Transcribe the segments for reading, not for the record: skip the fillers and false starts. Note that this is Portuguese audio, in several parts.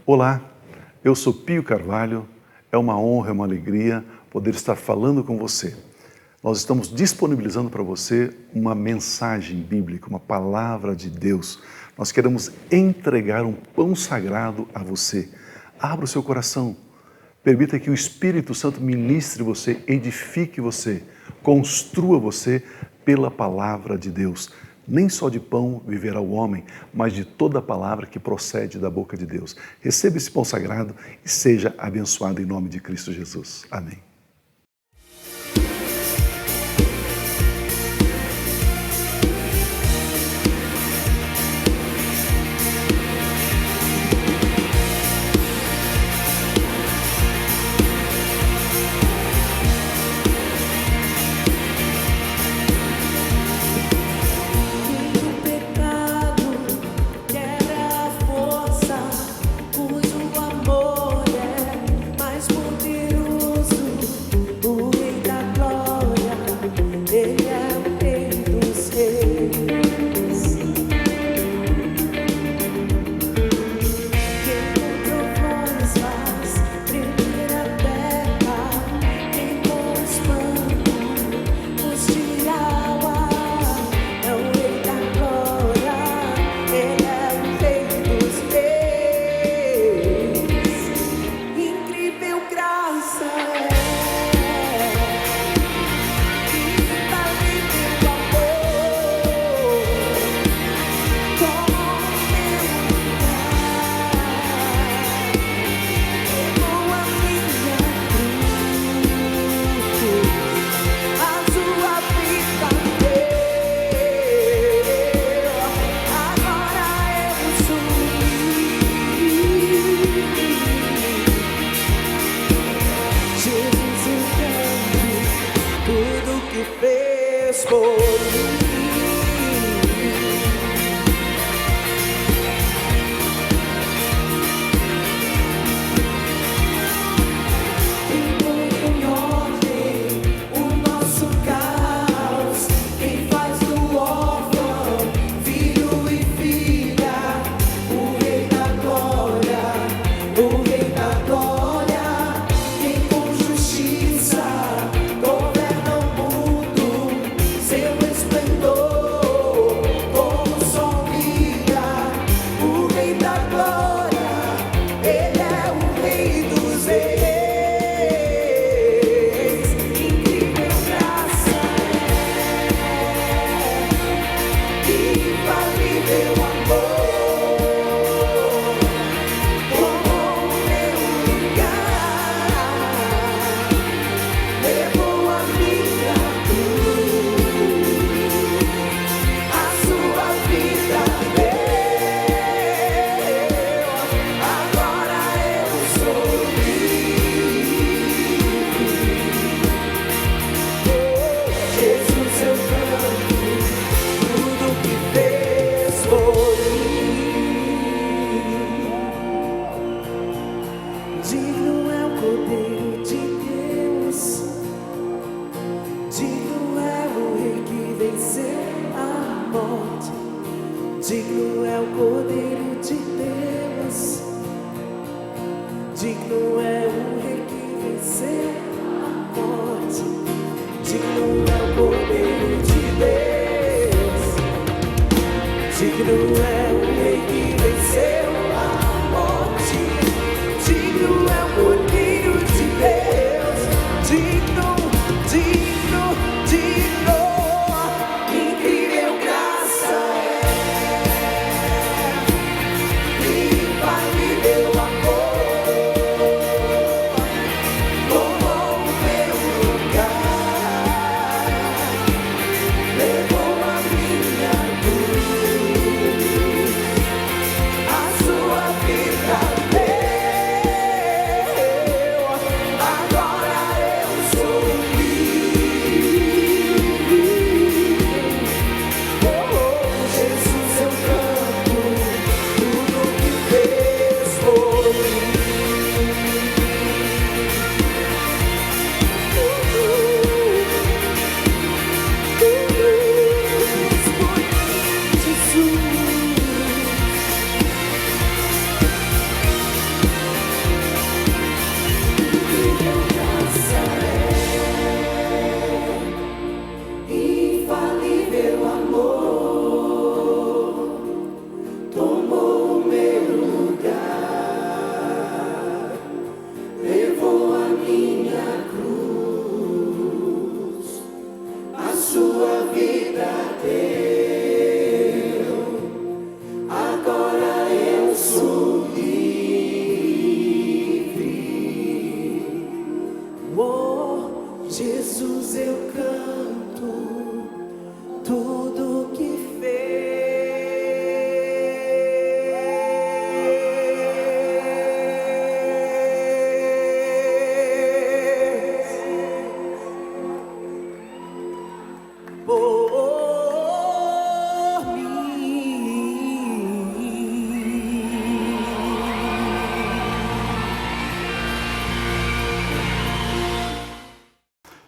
Olá, eu sou Pio Carvalho, é uma honra, é uma alegria poder estar falando com você. Nós estamos disponibilizando para você uma mensagem bíblica, uma palavra de Deus. Nós queremos entregar um pão sagrado a você. Abra o seu coração, permita que o Espírito Santo ministre você, edifique você, construa você pela palavra de Deus. Nem só de pão viverá o homem, mas de toda a palavra que procede da boca de Deus. Receba esse pão sagrado e seja abençoado em nome de Cristo Jesus. Amém. Digno é o Cordeiro de Deus, digno é o Rei que venceu a morte, digno é o Cordeiro de Deus, digno é o Rei que venceu a morte, digno é o Cordeiro de Deus, digno, digno, digno. Como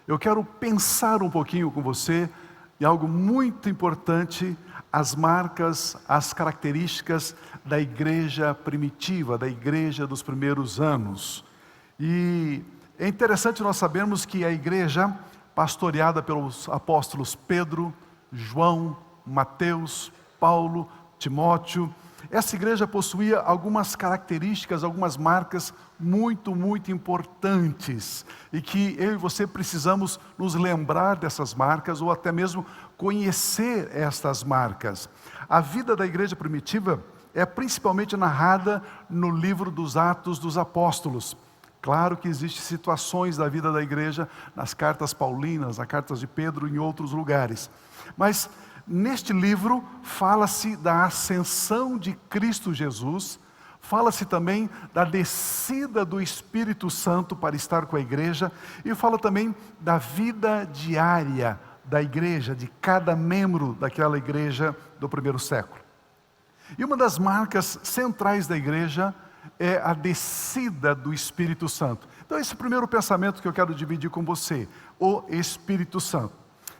eu quero pensar um pouquinho com você em algo muito importante, as marcas, as características da igreja primitiva, da igreja dos primeiros anos. E é interessante nós sabermos que a igreja, pastoreada pelos apóstolos Pedro, João, Mateus, Paulo, Timóteo, essa igreja possuía algumas características, algumas marcas muito importantes, e que eu e você precisamos nos lembrar dessas marcas, ou até mesmo conhecer estas marcas. A vida da igreja primitiva é principalmente narrada no livro dos Atos dos Apóstolos. Claro que existem situações da vida da igreja nas cartas paulinas, nas cartas de Pedro e em outros lugares. Mas neste livro fala-se da ascensão de Cristo Jesus, fala-se também da descida do Espírito Santo para estar com a igreja, e fala também da vida diária da igreja, de cada membro daquela igreja do primeiro século. E uma das marcas centrais da igreja é a descida do Espírito Santo. Então esse é o primeiro pensamento que eu quero dividir com você, o Espírito Santo.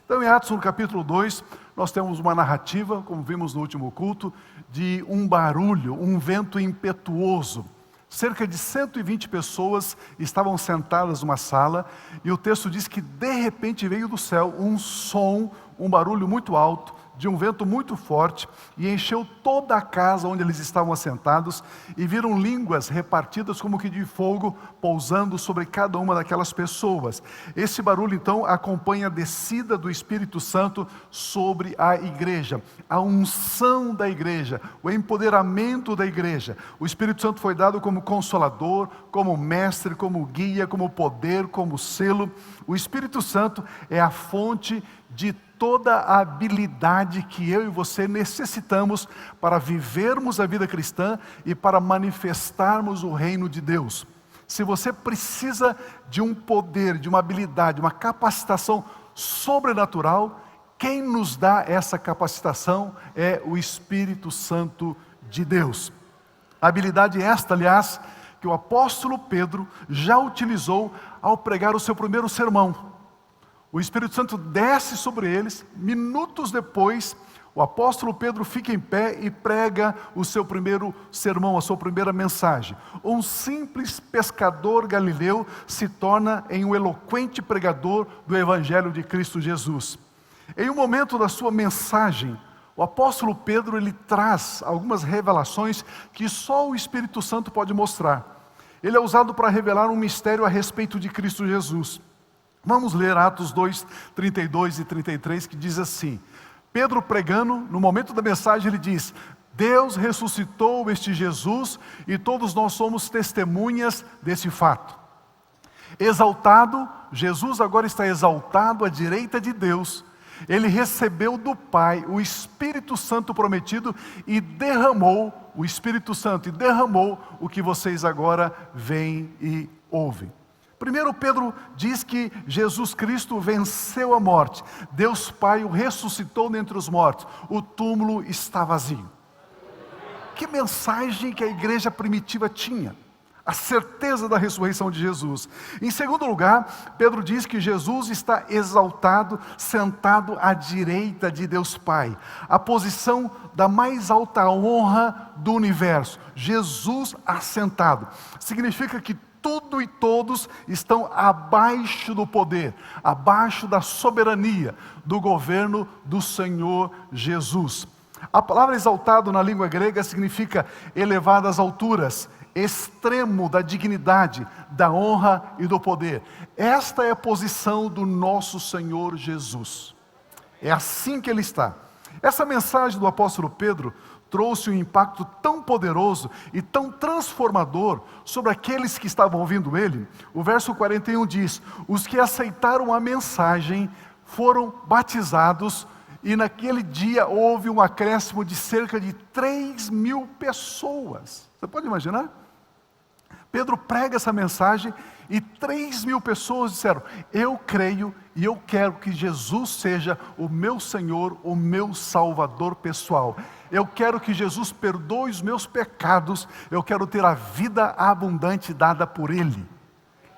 Então em Atos no capítulo 2, nós temos uma narrativa, como vimos no último culto, de um barulho, um vento impetuoso. Cerca de 120 pessoas estavam sentadas numa sala, e o texto diz que de repente veio do céu um som, um barulho muito alto, de um vento muito forte, e encheu toda a casa onde eles estavam assentados, e viram línguas repartidas como que de fogo, pousando sobre cada uma daquelas pessoas. Esse barulho então acompanha a descida do Espírito Santo sobre a igreja, a unção da igreja, o empoderamento da igreja. O Espírito Santo foi dado como consolador, como mestre, como guia, como poder, como selo. O Espírito Santo é a fonte de toda a habilidade que eu e você necessitamos para vivermos a vida cristã e para manifestarmos o reino de Deus. Se você precisa de um poder, de uma habilidade, uma capacitação sobrenatural, quem nos dá essa capacitação é o Espírito Santo de Deus. A habilidade esta, aliás, que o apóstolo Pedro já utilizou ao pregar o seu primeiro sermão. O Espírito Santo desce sobre eles, minutos depois, o apóstolo Pedro fica em pé e prega o seu primeiro sermão, a sua primeira mensagem. Um simples pescador galileu se torna em um eloquente pregador do Evangelho de Cristo Jesus. Em um momento da sua mensagem, o apóstolo Pedro ele traz algumas revelações que só o Espírito Santo pode mostrar. Ele é usado para revelar um mistério a respeito de Cristo Jesus. Vamos ler Atos 2, 32 e 33, que diz assim: Pedro pregando, no momento da mensagem ele diz: Deus ressuscitou este Jesus e todos nós somos testemunhas desse fato. Exaltado, Jesus agora está exaltado à direita de Deus. Ele recebeu do Pai o Espírito Santo prometido e derramou o Espírito Santo, e derramou o que vocês agora veem e ouvem. Primeiro Pedro diz que Jesus Cristo venceu a morte. Deus Pai o ressuscitou dentre os mortos. O túmulo está vazio. Que mensagem que a igreja primitiva tinha? A certeza da ressurreição de Jesus. Em segundo lugar, Pedro diz que Jesus está exaltado, sentado à direita de Deus Pai. A posição da mais alta honra do universo. Jesus assentado. Significa que tudo e todos estão abaixo do poder, abaixo da soberania, do governo do Senhor Jesus. A palavra exaltado na língua grega significa elevado às alturas, extremo da dignidade, da honra e do poder. Esta é a posição do nosso Senhor Jesus. É assim que Ele está. Essa mensagem do apóstolo Pedro trouxe um impacto tão poderoso e tão transformador sobre aqueles que estavam ouvindo ele. O verso 41 diz: os que aceitaram a mensagem foram batizados, e naquele dia houve um acréscimo de cerca de 3.000 pessoas. Você pode imaginar? Pedro prega essa mensagem e 3.000 pessoas disseram: eu creio e eu quero que Jesus seja o meu Senhor, o meu Salvador pessoal. Eu quero que Jesus perdoe os meus pecados, eu quero ter a vida abundante dada por Ele.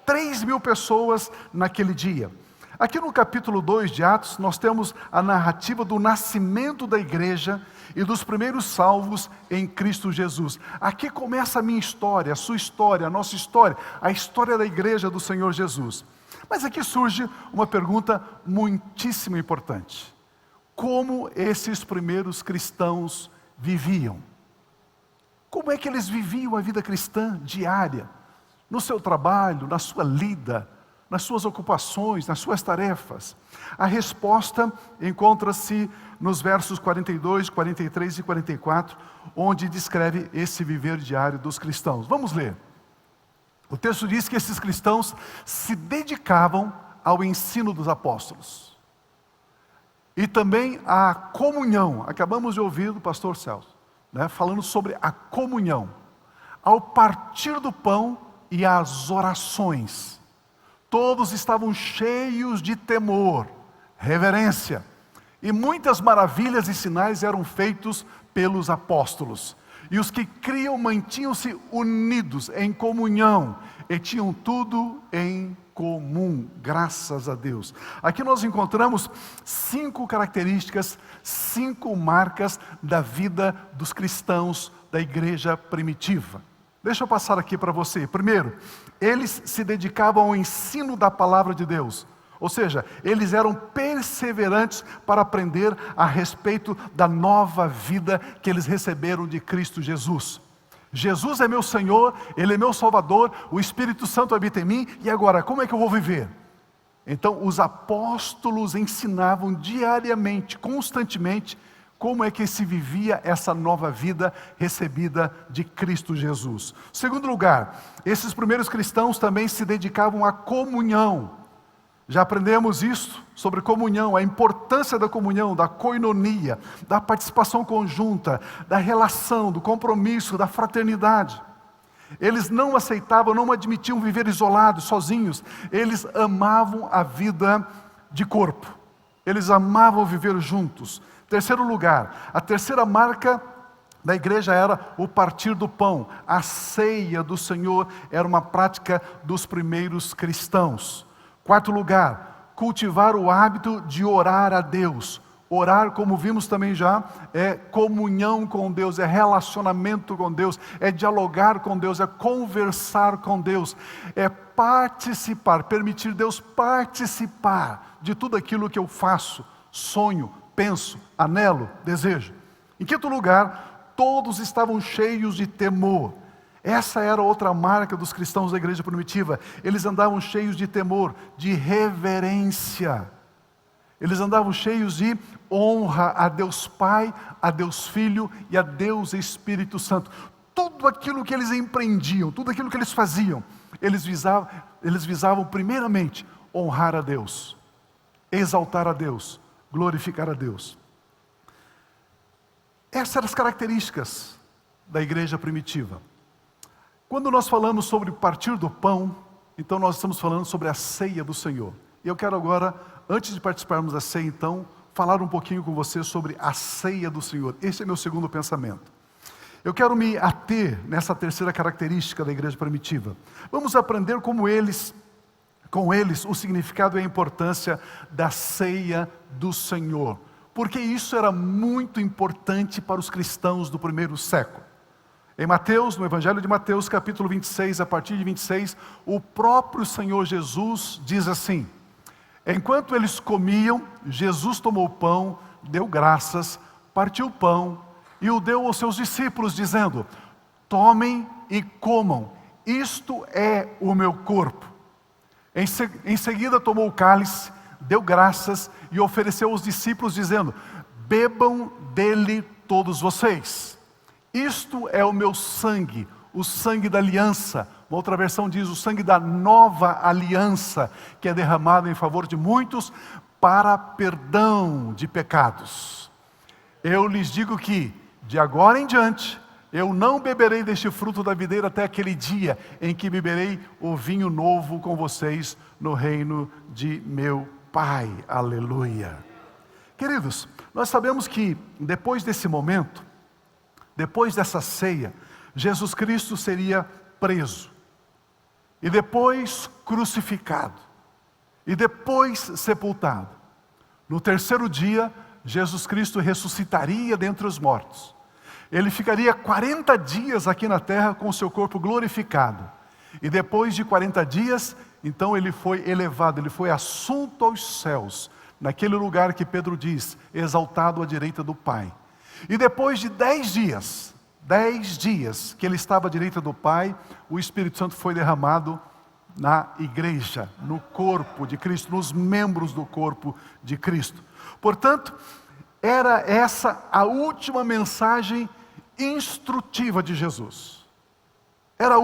3.000 pessoas naquele dia. Aqui no capítulo 2 de Atos, nós temos a narrativa do nascimento da igreja e dos primeiros salvos em Cristo Jesus. Aqui começa a minha história, a sua história, a nossa história, a história da igreja do Senhor Jesus. Mas aqui surge uma pergunta muitíssimo importante. Como esses primeiros cristãos viviam? Como é que eles viviam a vida cristã diária? No seu trabalho, na sua lida, nas suas ocupações, nas suas tarefas? A resposta encontra-se nos versos 42, 43 e 44, onde descreve esse viver diário dos cristãos. Vamos ler. O texto diz que esses cristãos se dedicavam ao ensino dos apóstolos e também à comunhão. Acabamos de ouvir do pastor Celso, falando sobre a comunhão, ao partir do pão e às orações. Todos estavam cheios de temor, reverência, e muitas maravilhas e sinais eram feitos pelos apóstolos. E os que criam mantinham-se unidos em comunhão e tinham tudo em comum, graças a Deus. Aqui nós encontramos 5 características, 5 marcas da vida dos cristãos da igreja primitiva. Deixa eu passar aqui para você. Primeiro, eles se dedicavam ao ensino da palavra de Deus. Ou seja, eles eram perseverantes para aprender a respeito da nova vida que eles receberam de Cristo Jesus. Jesus é meu Senhor, Ele é meu Salvador, o Espírito Santo habita em mim, e agora, como é que eu vou viver? Então, os apóstolos ensinavam diariamente, constantemente, como é que se vivia essa nova vida recebida de Cristo Jesus. Segundo lugar, esses primeiros cristãos também se dedicavam à comunhão. Já aprendemos isso sobre comunhão, a importância da comunhão, da koinonia, da participação conjunta, da relação, do compromisso, da fraternidade. Eles não aceitavam, não admitiam viver isolados, sozinhos. Eles amavam a vida de corpo. Eles amavam viver juntos. Terceiro lugar, a terceira marca da igreja era o partir do pão. A ceia do Senhor era uma prática dos primeiros cristãos. Quarto lugar, cultivar o hábito de orar a Deus. Orar, como vimos também já, é comunhão com Deus, é relacionamento com Deus, é dialogar com Deus, é conversar com Deus, é participar, permitir Deus participar de tudo aquilo que eu faço, sonho, penso, anelo, desejo. Em quinto lugar, todos estavam cheios de temor. Essa era outra marca dos cristãos da igreja primitiva. Eles andavam cheios de temor, de reverência. Eles andavam cheios de honra a Deus Pai, a Deus Filho e a Deus Espírito Santo. Tudo aquilo que eles empreendiam, tudo aquilo que eles faziam, eles visavam primeiramente honrar a Deus, exaltar a Deus, glorificar a Deus. Essas eram as características da igreja primitiva. Quando nós falamos sobre partir do pão, então nós estamos falando sobre a ceia do Senhor. E eu quero agora, antes de participarmos da ceia, então, falar um pouquinho com você sobre a ceia do Senhor. Esse é meu segundo pensamento. Eu quero me ater nessa terceira característica da igreja primitiva. Vamos aprender com eles, o significado e a importância da ceia do Senhor. Porque isso era muito importante para os cristãos do primeiro século. Em Mateus, no Evangelho de Mateus, capítulo 26, a partir de 26, o próprio Senhor Jesus diz assim: enquanto eles comiam, Jesus tomou o pão, deu graças, partiu o pão e o deu aos seus discípulos, dizendo: tomem e comam, isto é o meu corpo. Em seguida tomou o cálice, deu graças e ofereceu aos discípulos, dizendo: bebam dele todos vocês. Isto é o meu sangue, o sangue da aliança. Uma outra versão diz o sangue da nova aliança, que é derramado em favor de muitos para perdão de pecados. Eu lhes digo que, de agora em diante, eu não beberei deste fruto da videira até aquele dia em que beberei o vinho novo com vocês no reino de meu Pai. Aleluia. Queridos, nós sabemos que depois desse momento, depois dessa ceia, Jesus Cristo seria preso e depois crucificado. e depois sepultado. No terceiro dia, Jesus Cristo ressuscitaria dentre os mortos. Ele ficaria 40 dias aqui na terra com o seu corpo glorificado. E depois de 40 dias, então ele foi elevado, ele foi assunto aos céus, naquele lugar que Pedro diz, exaltado à direita do Pai. E depois de 10 dias que ele estava à direita do Pai, o Espírito Santo foi derramado na igreja, no corpo de Cristo, nos membros do corpo de Cristo. Portanto, era essa a última mensagem instrutiva de Jesus. Era a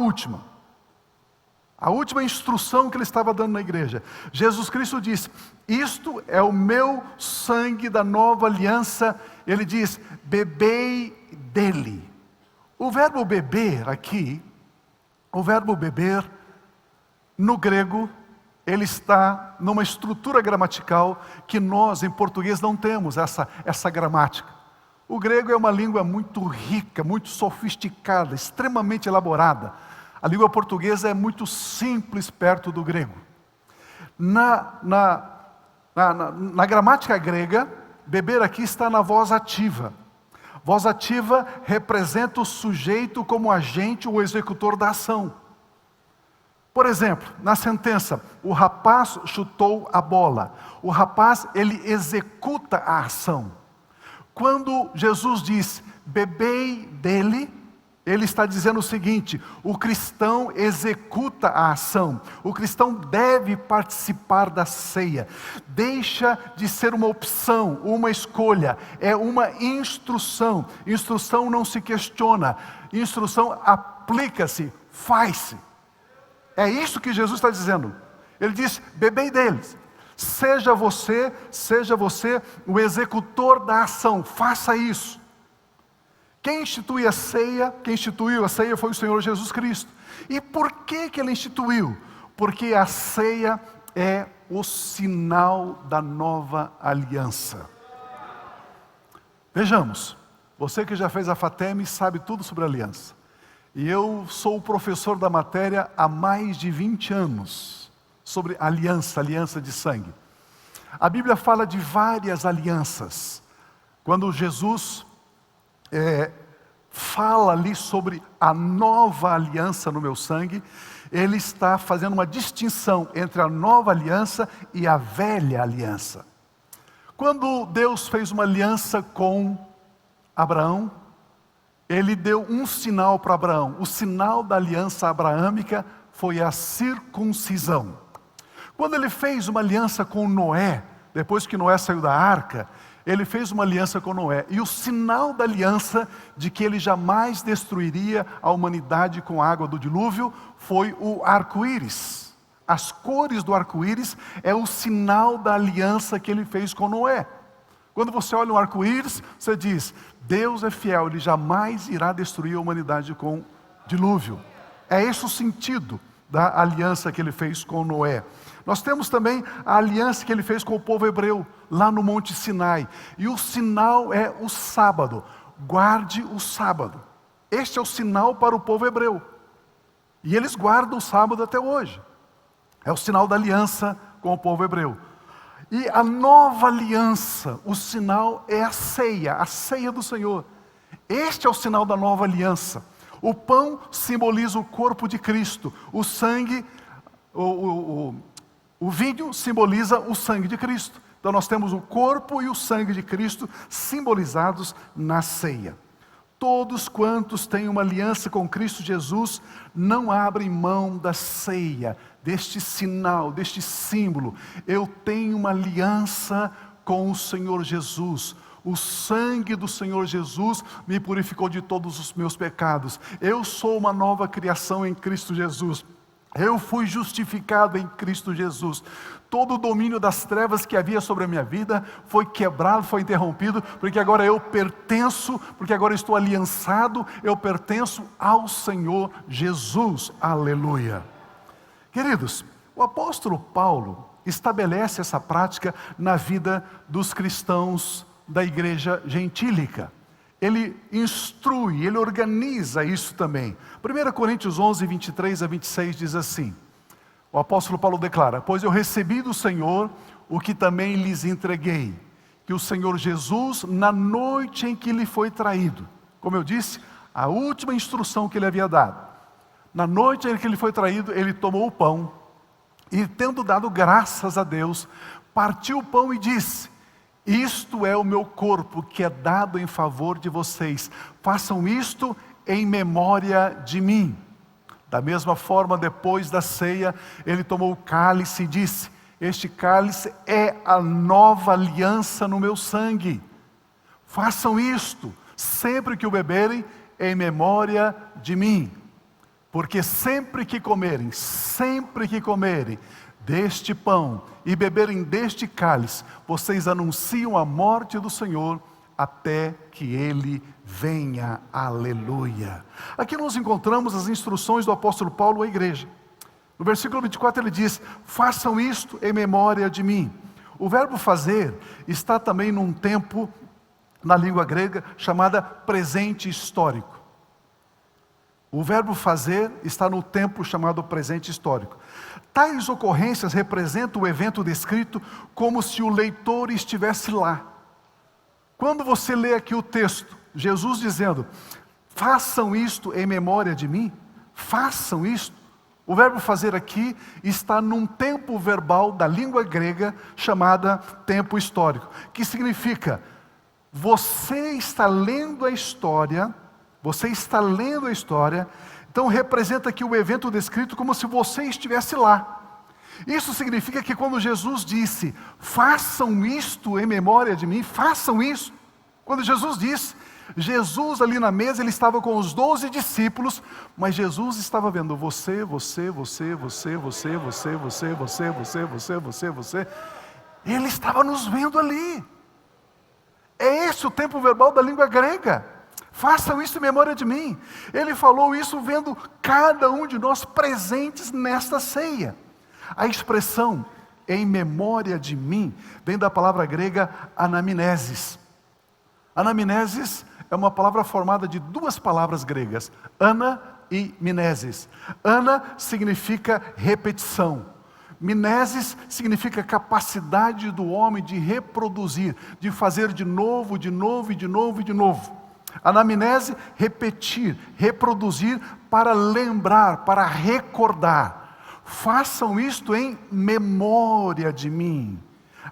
última instrução que ele estava dando na igreja. Jesus Cristo disse: isto é o meu sangue da nova aliança. Ele diz: bebei dele. O verbo beber aqui, o verbo beber, no grego, ele está numa estrutura gramatical que nós, em português, não temos essa gramática. O grego é uma língua muito rica, muito sofisticada, extremamente elaborada. A língua portuguesa é muito simples perto do grego. Na gramática grega, beber aqui está na voz ativa. Voz ativa representa o sujeito como agente ou executor da ação. Por exemplo, na sentença, o rapaz chutou a bola. O rapaz, ele executa a ação. Quando Jesus diz, bebei dele, ele está dizendo o seguinte: o cristão executa a ação. O cristão deve participar da ceia. Deixa de ser uma opção, uma escolha. É uma instrução. Instrução não se questiona. Instrução aplica-se, faz-se. É isso que Jesus está dizendo. Ele diz, bebei deles. Seja você o executor da ação. Faça isso. Quem instituiu a ceia foi o Senhor Jesus Cristo. E por que Ele instituiu? Porque a ceia é o sinal da nova aliança. Vejamos, você que já fez a FATEM sabe tudo sobre aliança. E eu sou o professor da matéria há mais de 20 anos, sobre aliança de sangue. A Bíblia fala de várias alianças. Quando Jesus fala ali sobre a nova aliança no meu sangue, ele está fazendo uma distinção entre a nova aliança e a velha aliança. Quando Deus fez uma aliança com Abraão, ele deu um sinal para Abraão. O sinal da aliança abraâmica foi a circuncisão. Quando ele fez uma aliança com Noé, depois que Noé saiu da arca, ele fez uma aliança com Noé. E o sinal da aliança de que ele jamais destruiria a humanidade com a água do dilúvio foi o arco-íris. As cores do arco-íris é o sinal da aliança que ele fez com Noé. Quando você olha um arco-íris, você diz, Deus é fiel, Ele jamais irá destruir a humanidade com dilúvio. É esse o sentido da aliança que Ele fez com Noé. Nós temos também a aliança que Ele fez com o povo hebreu, lá no Monte Sinai. E o sinal é o sábado. Guarde o sábado. Este é o sinal para o povo hebreu. E eles guardam o sábado até hoje. É o sinal da aliança com o povo hebreu. E a nova aliança, o sinal é a ceia do Senhor. Este é o sinal da nova aliança. O pão simboliza o corpo de Cristo. O sangue, o vinho simboliza o sangue de Cristo. Então nós temos o corpo e o sangue de Cristo simbolizados na ceia. Todos quantos têm uma aliança com Cristo Jesus não abrem mão da ceia, deste sinal, deste símbolo. Eu tenho uma aliança com o Senhor Jesus. O sangue do Senhor Jesus me purificou de todos os meus pecados. Eu sou uma nova criação em Cristo Jesus. Eu fui justificado em Cristo Jesus. Todo o domínio das trevas que havia sobre a minha vida foi quebrado, foi interrompido, porque agora eu pertenço, porque agora estou aliançado, eu pertenço ao Senhor Jesus. Aleluia. Queridos, o apóstolo Paulo estabelece essa prática na vida dos cristãos da igreja gentílica. Ele instrui, ele organiza isso também. 1 Coríntios 11, 23 a 26 diz assim, o O apóstolo Paulo declara: pois eu recebi do Senhor o que também lhes entreguei, que o Senhor Jesus, na noite em que lhe foi traído, como eu disse, a última instrução que ele havia dado, na noite em que ele foi traído, ele tomou o pão, e tendo dado graças a Deus, partiu o pão e disse: isto é o meu corpo que é dado em favor de vocês, façam isto em memória de mim. Da mesma forma, depois da ceia, ele tomou o cálice e disse: este cálice é a nova aliança no meu sangue. Façam isto, sempre que o beberem, em memória de mim. Porque sempre que comerem deste pão e beberem deste cálice, vocês anunciam a morte do Senhor até que Ele venha. Aleluia. Aqui nós encontramos as instruções do apóstolo Paulo à igreja. No versículo 24 ele diz: façam isto em memória de mim. O verbo fazer está também num tempo, na língua grega, chamada presente histórico. O verbo fazer está no tempo chamado presente histórico. Tais ocorrências representam o evento descrito como se o leitor estivesse lá. Quando você lê aqui o texto, Jesus dizendo: façam isto em memória de mim, façam isto. O verbo fazer aqui está num tempo verbal da língua grega chamada tempo histórico, que significa: você está lendo a história, então representa aqui o evento descrito como se você estivesse lá. Isso significa que quando Jesus disse: façam isto em memória de mim, façam isso. Quando Jesus disse, Jesus ali na mesa, ele estava com os 12 discípulos, mas Jesus estava vendo você. Ele estava nos vendo ali. É esse o tempo verbal da língua grega. Façam isso em memória de mim. Ele falou isso vendo cada um de nós presentes nesta ceia. A expressão em memória de mim vem da palavra grega anamnesis. Anamnesis é uma palavra formada de duas palavras gregas, ana e minesis. Ana significa repetição. Minesis significa capacidade do homem de reproduzir, de fazer de novo. Anamnese, repetir, reproduzir para lembrar, para recordar. Façam isto em memória de mim.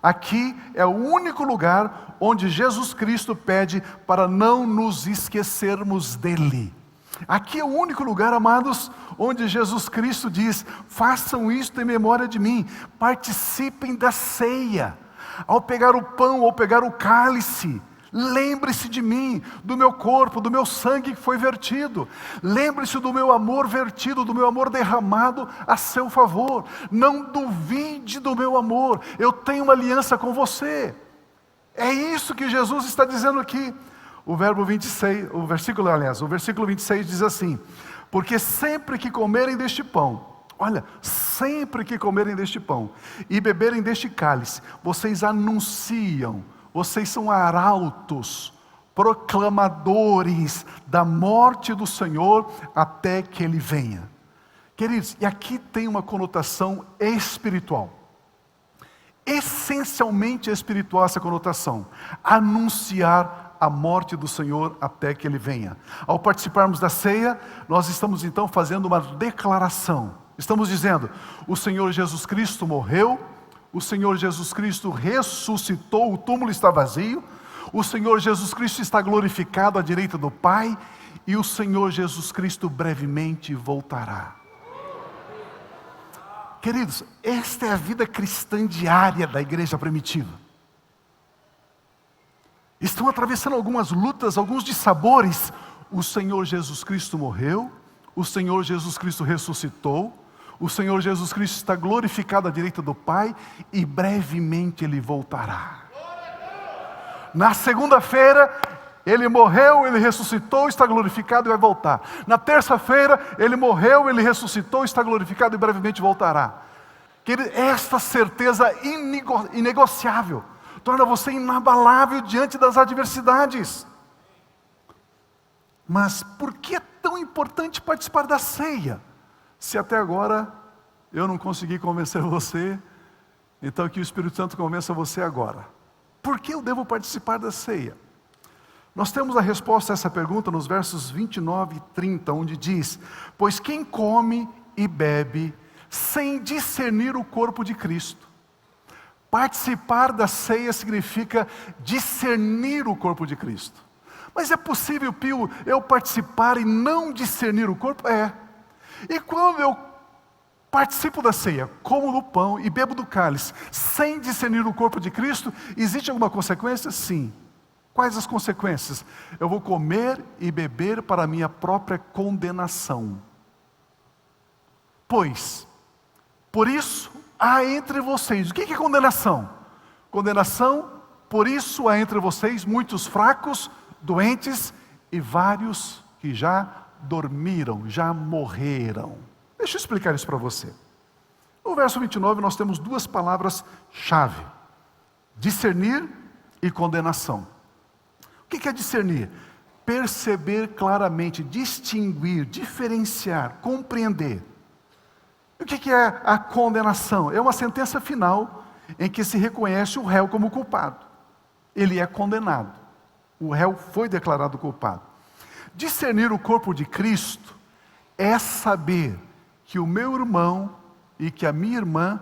Aqui é o único lugar onde Jesus Cristo pede para não nos esquecermos dele. Aqui é o único lugar, amados, onde Jesus Cristo diz: façam isto em memória de mim, participem da ceia. Ao pegar o pão, ao pegar o cálice, lembre-se de mim, do meu corpo, do meu sangue que foi vertido. Lembre-se do meu amor vertido, do meu amor derramado a seu favor. Não duvide do meu amor, eu tenho uma aliança com você. É isso que Jesus está dizendo aqui. O versículo 26 diz assim: porque sempre que comerem deste pão, sempre que comerem deste pão e beberem deste cálice, vocês anunciam, vocês são arautos, proclamadores da morte do Senhor até que Ele venha. Queridos, e aqui tem uma conotação espiritual. Essencialmente espiritual essa conotação. Anunciar a morte do Senhor até que Ele venha. Ao participarmos da ceia, nós estamos então fazendo uma declaração. Estamos dizendo: o Senhor Jesus Cristo morreu, o Senhor Jesus Cristo ressuscitou, o túmulo está vazio, o Senhor Jesus Cristo está glorificado à direita do Pai, e o Senhor Jesus Cristo brevemente voltará. Queridos, esta é a vida cristã diária da igreja primitiva. Estão atravessando algumas lutas, alguns dissabores. O Senhor Jesus Cristo morreu, o Senhor Jesus Cristo ressuscitou, o Senhor Jesus Cristo está glorificado à direita do Pai e brevemente Ele voltará. Na segunda-feira, Ele morreu, Ele ressuscitou, está glorificado e vai voltar. Na terça-feira, Ele morreu, Ele ressuscitou, está glorificado e brevemente voltará. Esta certeza inegociável torna você inabalável diante das adversidades. Mas por que é tão importante participar da ceia, se até agora eu não consegui convencer você, então que o Espírito Santo convença você agora. Por que eu devo participar da ceia? Nós temos a resposta a essa pergunta nos versos 29 e 30, onde diz: pois quem come e bebe sem discernir o corpo de Cristo. Participar da ceia significa discernir o corpo de Cristo. Mas é possível, Pio, eu participar e não discernir o corpo? É. E quando eu participo da ceia, como do pão e bebo do cálice, sem discernir o corpo de Cristo, existe alguma consequência? Sim. Quais as consequências? Eu vou comer e beber para a minha própria condenação. Pois, por isso há entre vocês, o que é condenação? Condenação, por isso há entre vocês muitos fracos, doentes e vários que já dormiram, já morreram. Deixa eu explicar isso para você. No verso 29 nós temos duas palavras-chave: discernir e condenação. O que é discernir? Perceber claramente, distinguir, diferenciar, compreender. O que é a condenação? É uma sentença final em que se reconhece o réu como culpado. Ele é condenado. O réu foi declarado culpado. Discernir o corpo de Cristo é saber que o meu irmão e que a minha irmã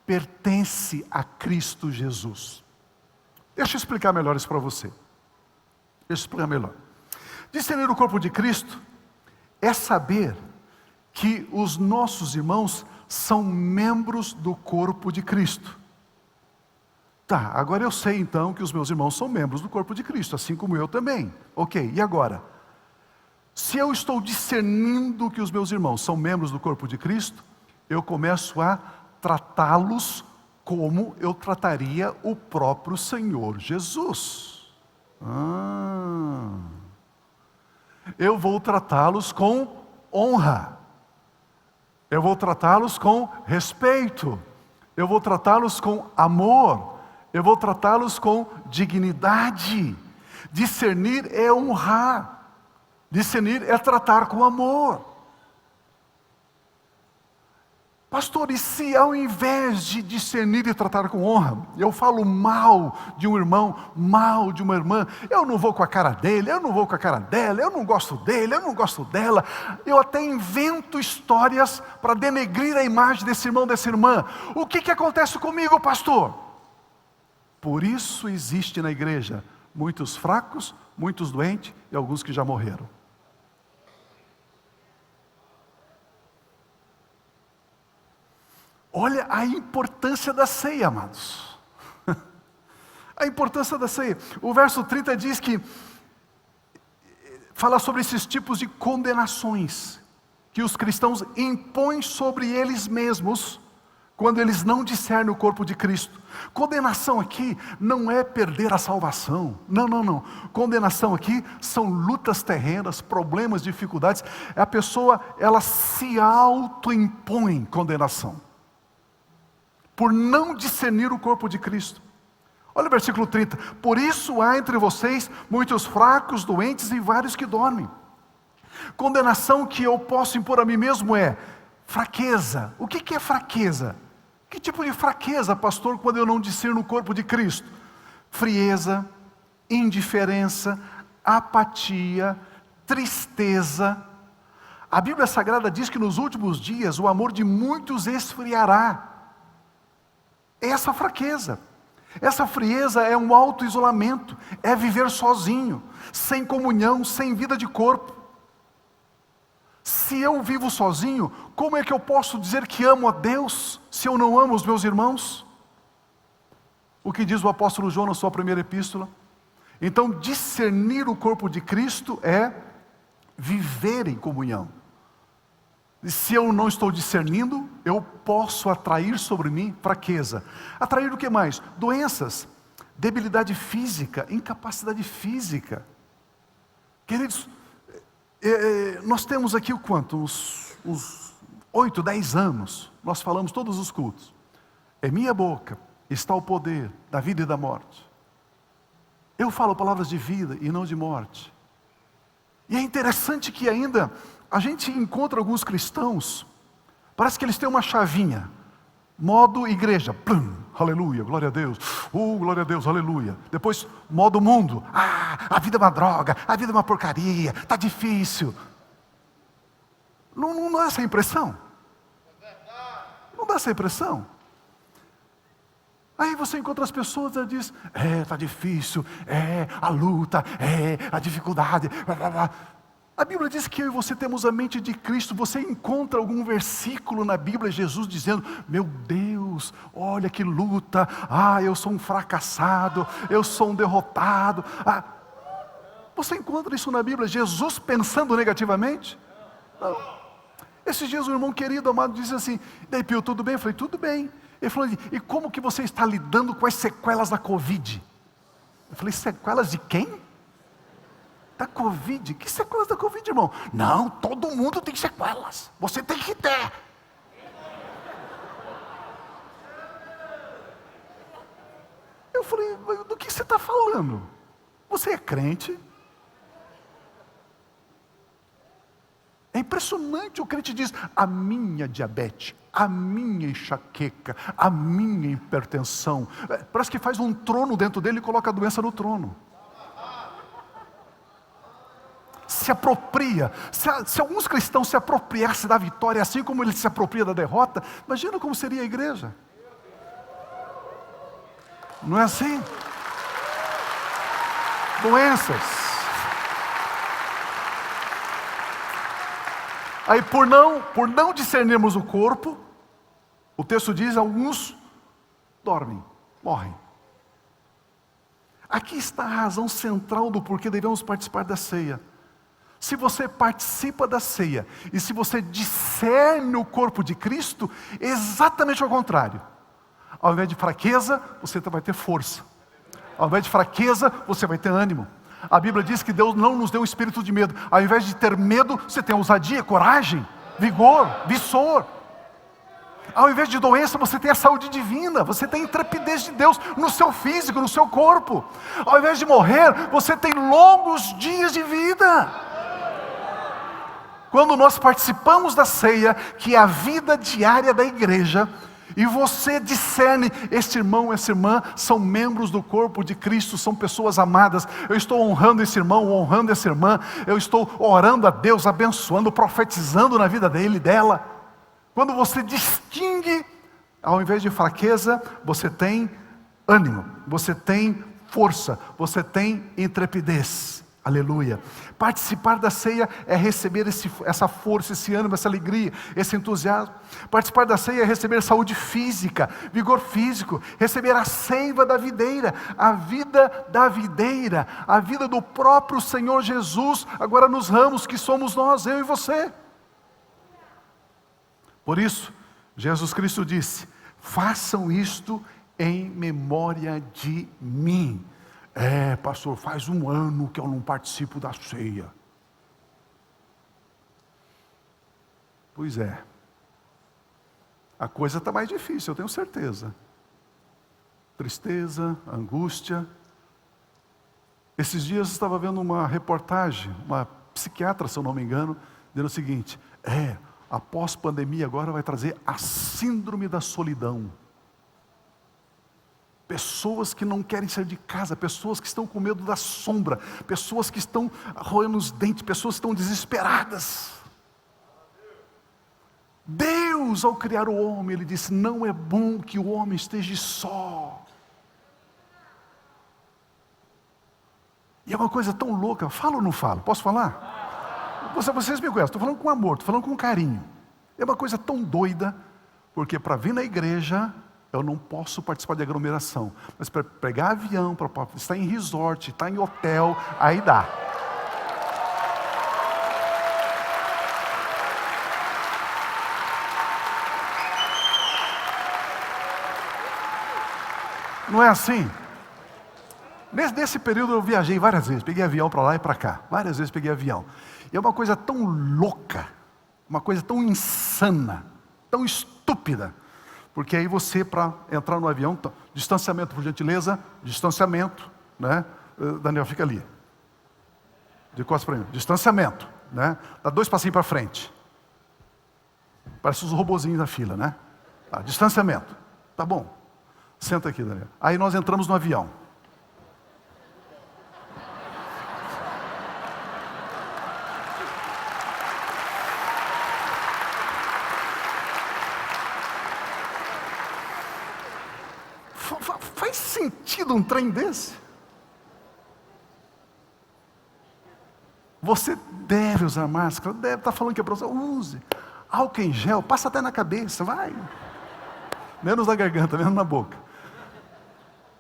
pertence a Cristo Jesus. Deixa eu explicar melhor isso para você. Deixa eu explicar melhor. Discernir o corpo de Cristo é saber que os nossos irmãos são membros do corpo de Cristo. Tá, agora eu sei então que os meus irmãos são membros do corpo de Cristo, assim como eu também. Ok, e agora? Se eu estou discernindo que os meus irmãos são membros do corpo de Cristo, eu começo a tratá-los como eu trataria o próprio Senhor Jesus. Eu vou tratá-los com honra. Eu vou tratá-los com respeito. Eu vou tratá-los com amor. Eu vou tratá-los com dignidade. Discernir é honrar. Discernir é tratar com amor. Pastor, e se ao invés de discernir e tratar com honra, eu falo mal de um irmão, mal de uma irmã, eu não vou com a cara dele, eu não vou com a cara dela, eu não gosto dele, eu não gosto dela, eu até invento histórias para denegrir a imagem desse irmão, dessa irmã. O que acontece comigo, pastor? Por isso existe na igreja muitos fracos, muitos doentes e alguns que já morreram. Olha a importância da ceia, amados. A importância da ceia. O verso 30 diz que fala sobre esses tipos de condenações que os cristãos impõem sobre eles mesmos quando eles não discernem o corpo de Cristo. Condenação aqui não é perder a salvação. Não. Condenação aqui são lutas terrenas, problemas, dificuldades. A pessoa, ela se autoimpõe condenação por não discernir o corpo de Cristo. Olha o versículo 30. Por isso há entre vocês muitos fracos, doentes e vários que dormem. Condenação que eu posso impor a mim mesmo é fraqueza. O que é fraqueza? Que tipo de fraqueza, pastor, quando eu não discerno o corpo de Cristo? Frieza, indiferença, apatia, tristeza. A Bíblia Sagrada diz que nos últimos dias o amor de muitos esfriará. Essa fraqueza, essa frieza é um auto-isolamento, é viver sozinho, sem comunhão, sem vida de corpo. Se eu vivo sozinho, como é que eu posso dizer que amo a Deus, se eu não amo os meus irmãos? O que diz o apóstolo João na sua primeira epístola? Então, discernir o corpo de Cristo é viver em comunhão. E se eu não estou discernindo, eu posso atrair sobre mim fraqueza. Atrair o que mais? Doenças, debilidade física, incapacidade física. Queridos, nós temos aqui o quanto? Uns 8, 10 anos. Nós falamos todos os cultos. Em minha boca está o poder da vida e da morte. Eu falo palavras de vida e não de morte. E é interessante que ainda a gente encontra alguns cristãos, Parece que eles têm uma chavinha. Modo igreja, plum, aleluia, glória a Deus, glória a Deus, aleluia. Depois, modo mundo, a vida é uma droga, a vida é uma porcaria, está difícil. Não dá essa impressão? Não dá essa impressão? Aí você encontra as pessoas e diz, está difícil, a luta, a dificuldade, blá, blá, blá. A Bíblia diz que eu e você temos a mente de Cristo. Você encontra algum versículo na Bíblia, Jesus dizendo, meu Deus, olha que luta, eu sou um fracassado, eu sou um derrotado. Você encontra isso na Bíblia, Jesus pensando negativamente? Não. Esses dias um irmão querido, amado, disse assim, daí Pio, tudo bem? Eu falei, tudo bem. Ele falou, e como que você está lidando com as sequelas da Covid? Eu falei, sequelas de quem? Da Covid? Que sequelas da Covid, irmão? Não, todo mundo tem sequelas. Você tem que ter. Eu falei, do que você está falando? Você é crente? É impressionante, o crente diz, a minha diabetes, a minha enxaqueca, a minha hipertensão. Parece que faz um trono dentro dele e coloca a doença no trono. Se apropria. Se alguns cristãos se apropriassem da vitória, assim como ele se apropria da derrota, imagina como seria a igreja. Não é assim? Doenças. Aí por não discernirmos o corpo, o texto diz, alguns dormem, morrem. Aqui está a razão central do porquê devemos participar da ceia. Se você participa da ceia, e se você discerne o corpo de Cristo, exatamente ao contrário. Ao invés de fraqueza, você vai ter força. Ao invés de fraqueza, você vai ter ânimo. A Bíblia diz que Deus não nos deu um espírito de medo. Ao invés de ter medo, você tem ousadia, coragem, vigor, vigor. Ao invés de doença, você tem a saúde divina. Você tem a intrepidez de Deus no seu físico, no seu corpo. Ao invés de morrer, você tem longos dias de vida. Quando nós participamos da ceia, que é a vida diária da igreja, e você discerne, este irmão, essa irmã, são membros do corpo de Cristo, são pessoas amadas, eu estou honrando esse irmão, honrando essa irmã, eu estou orando a Deus, abençoando, profetizando na vida dele e dela. Quando você distingue, ao invés de fraqueza, você tem ânimo, você tem força, você tem intrepidez. Aleluia. Participar da ceia é receber essa força, esse ânimo, essa alegria, esse entusiasmo. Participar da ceia é receber saúde física, vigor físico, receber a seiva da videira, a vida da videira, a vida do próprio Senhor Jesus, agora nos ramos que somos nós, eu e você. Por isso, Jesus Cristo disse, façam isto em memória de mim. Pastor, faz um ano que eu não participo da ceia. Pois é. A coisa está mais difícil, eu tenho certeza. Tristeza, angústia. Esses dias eu estava vendo uma reportagem, uma psiquiatra, se eu não me engano, dizendo o seguinte, a pós-pandemia agora vai trazer a síndrome da solidão. Pessoas que não querem sair de casa, pessoas que estão com medo da sombra, pessoas que estão roendo os dentes, pessoas que estão desesperadas. Deus, ao criar o homem, Ele disse, não é bom que o homem esteja só. E é uma coisa tão louca, falo ou não falo? Posso falar? Vocês me conhecem, estou falando com amor, estou falando com carinho. É uma coisa tão doida, porque para vir na igreja, eu não posso participar de aglomeração. Mas para pegar avião, para estar em resort, estar em hotel, aí dá. Não é assim? Nesse período eu viajei várias vezes, peguei avião para lá e para cá. Várias vezes peguei avião. E é uma coisa tão louca, uma coisa tão insana, tão estúpida. Porque aí você, para entrar no avião, distanciamento, por gentileza, distanciamento, né? Daniel, fica ali. De costas para mim, distanciamento, né? Dá 2 passinhos para frente. Parece os robozinhos da fila, né? Tá, distanciamento. Tá bom. Senta aqui, Daniel. Aí nós entramos no avião. Faz sentido um trem desse? Você deve usar máscara, deve estar falando que é para você, use. Álcool em gel, passa até na cabeça, vai. Menos na garganta, menos na boca.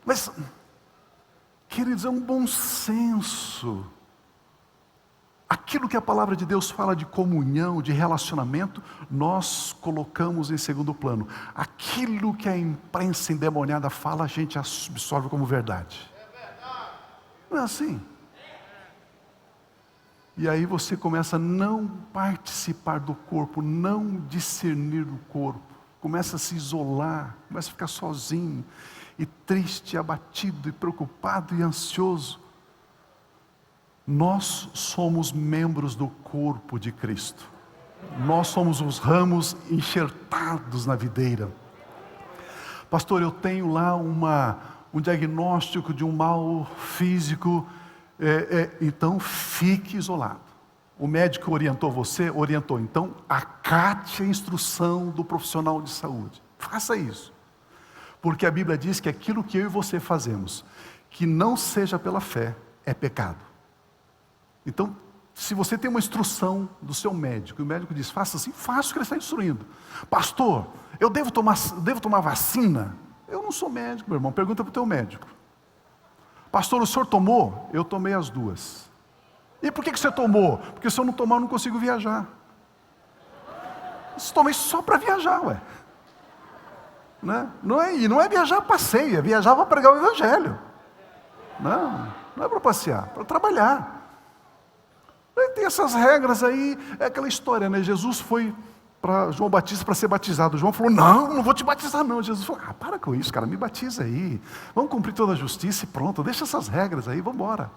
Mas, queridos, é um bom senso. Aquilo que a palavra de Deus fala de comunhão, de relacionamento, nós colocamos em segundo plano. Aquilo que a imprensa endemoniada fala, a gente absorve como verdade. Não é assim? E aí você começa a não participar do corpo, não discernir do corpo. Começa a se isolar, começa a ficar sozinho, e triste, abatido, e preocupado e ansioso. Nós somos membros do corpo de Cristo. Nós somos os ramos enxertados na videira. Pastor, eu tenho lá um diagnóstico de um mal físico, então fique isolado. O médico orientou você? Orientou. Então acate a instrução do profissional de saúde. Faça isso. Porque a Bíblia diz que aquilo que eu e você fazemos, que não seja pela fé, é pecado. Então, se você tem uma instrução do seu médico, e o médico diz, faça assim, faça o que ele está instruindo. Pastor, eu devo tomar vacina? Eu não sou médico, meu irmão, pergunta para o teu médico. Pastor, o senhor tomou? Eu tomei as duas. E por que você tomou? Porque se eu não tomar, eu não consigo viajar. Eu tomei só para viajar, ué. Né? Não é viajar para passeio, é viajar para pregar o evangelho. Não é para passear, é para trabalhar. Tem essas regras aí, é aquela história, né? Jesus foi para João Batista para ser batizado. João falou, não vou te batizar não. Jesus falou, para com isso, cara, me batiza aí. Vamos cumprir toda a justiça e pronto, deixa essas regras aí, vamos embora.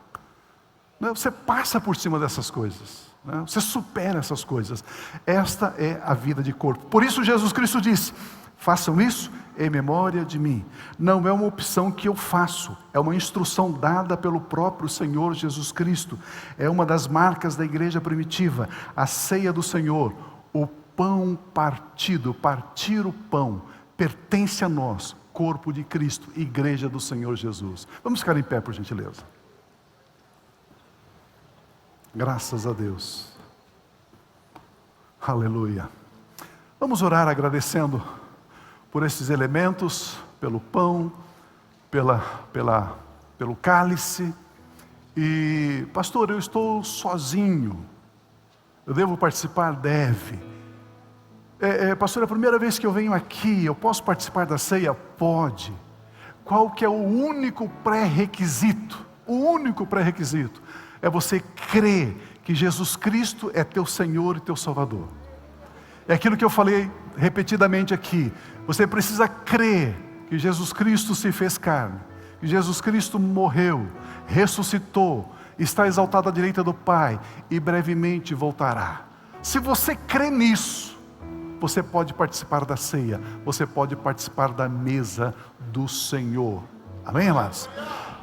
Você passa por cima dessas coisas, né? Você supera essas coisas. Esta é a vida de corpo. Por isso Jesus Cristo disse, façam isso em memória de mim. Não é uma opção que eu faço, é uma instrução dada pelo próprio Senhor Jesus Cristo. É uma das marcas da igreja primitiva, a ceia do Senhor, o pão partido, partir o pão, pertence a nós, corpo de Cristo, igreja do Senhor Jesus. Vamos ficar em pé, por gentileza. Graças a Deus. Aleluia. Vamos orar agradecendo por esses elementos, pelo pão, pelo cálice. E, pastor, eu estou sozinho. Eu devo participar? Deve. Pastor, é a primeira vez que eu venho aqui, eu posso participar da ceia? Pode. Qual que é o único pré-requisito? O único pré-requisito é você crer que Jesus Cristo é teu Senhor e teu Salvador. É aquilo que eu falei repetidamente aqui. Você precisa crer que Jesus Cristo se fez carne, que Jesus Cristo morreu, ressuscitou, está exaltado à direita do Pai e brevemente voltará. Se você crê nisso, você pode participar da ceia, você pode participar da mesa do Senhor. Amém, amados?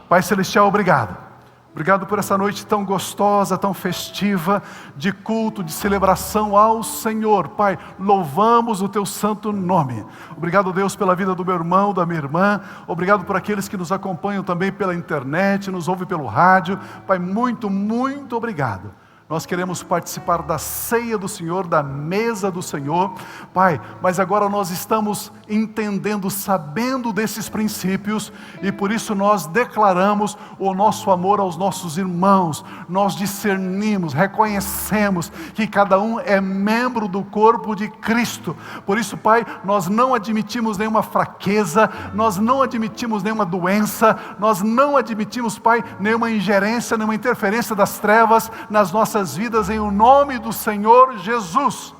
Pai Celestial, obrigado. Obrigado por essa noite tão gostosa, tão festiva, de culto, de celebração ao Senhor. Pai, louvamos o teu santo nome. Obrigado, Deus, pela vida do meu irmão, da minha irmã. Obrigado por aqueles que nos acompanham também pela internet, nos ouvem pelo rádio. Pai, muito, muito obrigado. Nós queremos participar da ceia do Senhor, da mesa do Senhor, Pai, mas agora nós estamos entendendo, sabendo desses princípios, e por isso nós declaramos o nosso amor aos nossos irmãos, nós discernimos, reconhecemos que cada um é membro do corpo de Cristo. Por isso, Pai, nós não admitimos nenhuma fraqueza, nós não admitimos nenhuma doença, nós não admitimos, Pai, nenhuma ingerência, nenhuma interferência das trevas nas nossas vidas, em o nome do Senhor Jesus.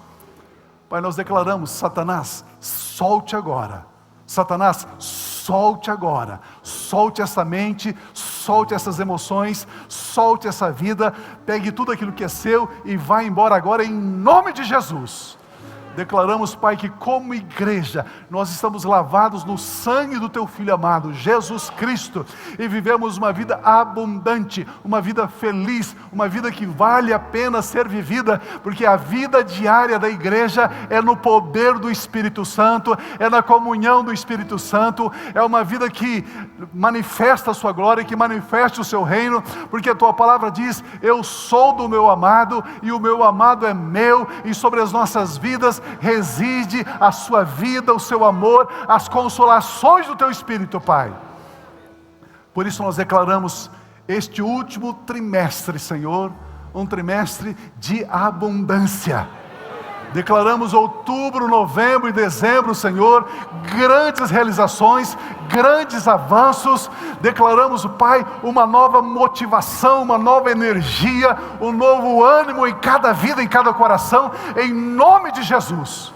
Pai, nós declaramos, Satanás, solte agora. Satanás, solte agora. Solte essa mente, solte essas emoções, solte essa vida, pegue tudo aquilo que é seu e vá embora agora em nome de Jesus. declaramos, Pai, que como igreja, nós estamos lavados no sangue do Teu Filho amado, Jesus Cristo, e vivemos uma vida abundante, uma vida feliz, uma vida que vale a pena ser vivida, porque a vida diária da igreja é no poder do Espírito Santo, é na comunhão do Espírito Santo, é uma vida que manifesta a sua glória, que manifesta o seu reino, porque a Tua palavra diz: eu sou do meu amado, e o meu amado é meu, e sobre as nossas vidas reside a sua vida, o seu amor, as consolações do Teu Espírito, Pai. Por isso nós declaramos este último trimestre, Senhor, um trimestre de abundância. Declaramos outubro, novembro e dezembro, Senhor, grandes realizações, grandes avanços. Declaramos, Pai, uma nova motivação, uma nova energia, um novo ânimo em cada vida, em cada coração, em nome de Jesus.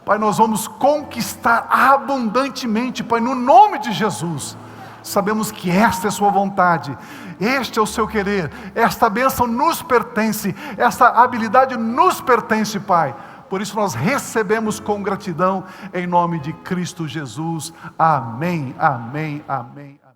Pai, nós vamos conquistar abundantemente, Pai, no nome de Jesus. Sabemos que esta é a sua vontade, este é o seu querer, esta bênção nos pertence, esta habilidade nos pertence, Pai. Por isso nós recebemos com gratidão, em nome de Cristo Jesus. Amém, amém, amém.